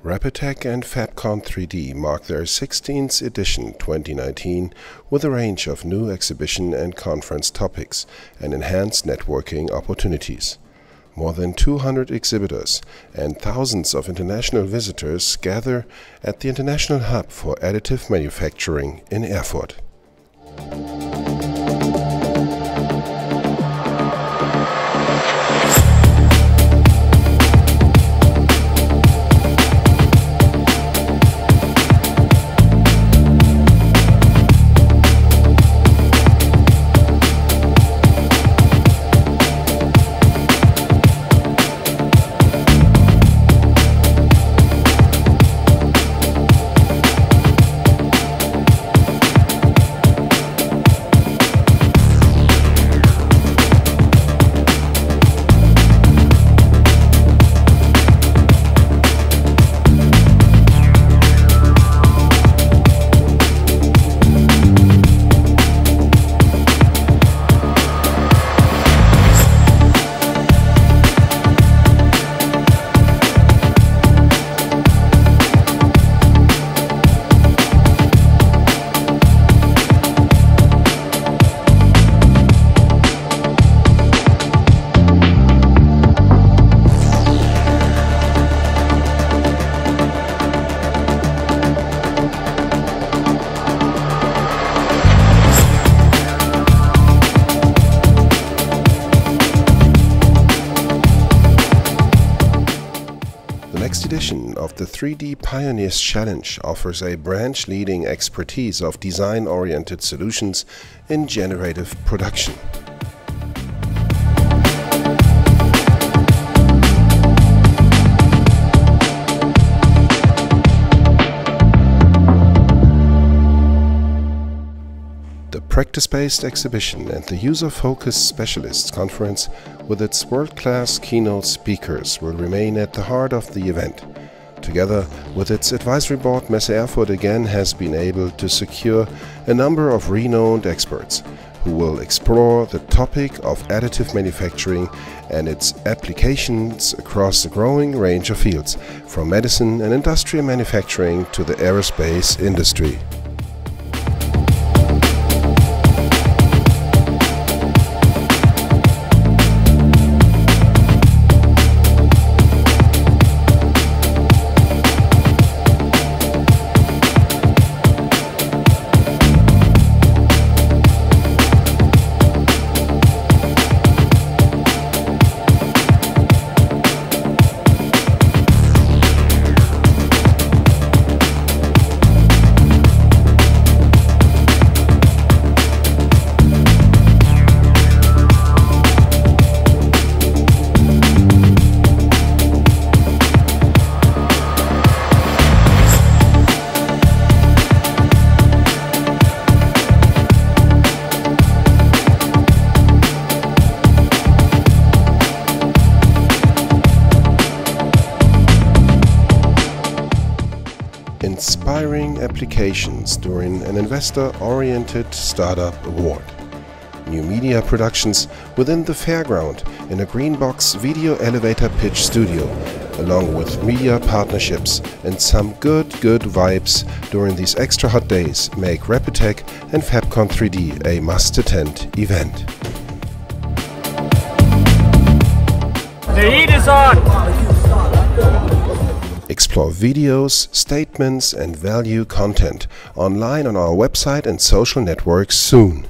RAPID.TECH and FabCon 3.D mark their 16th edition 2019 with a range of new exhibition and conference topics and enhanced networking opportunities. More than 200 exhibitors and thousands of international visitors gather at the International Hub for Additive Manufacturing in Erfurt. The next edition of the 3D Pioneers Challenge offers a branch-leading expertise of design-oriented solutions in generative production. The practice-based exhibition and the user-focused specialists conference with its world-class keynote speakers will remain at the heart of the event. Together with its advisory board, Messe Erfurt again has been able to secure a number of renowned experts who will explore the topic of additive manufacturing and its applications across a growing range of fields, from medicine and industrial manufacturing to the aerospace industry. Inspiring applications during an investor-oriented startup award. New media productions within the fairground in a greenbox video elevator pitch studio, along with media partnerships and some good vibes during these extra hot days make RAPID.TECH and FabCon 3.D a must-attend event. The heat is on! Explore videos, statements and value content online on our website and social networks soon.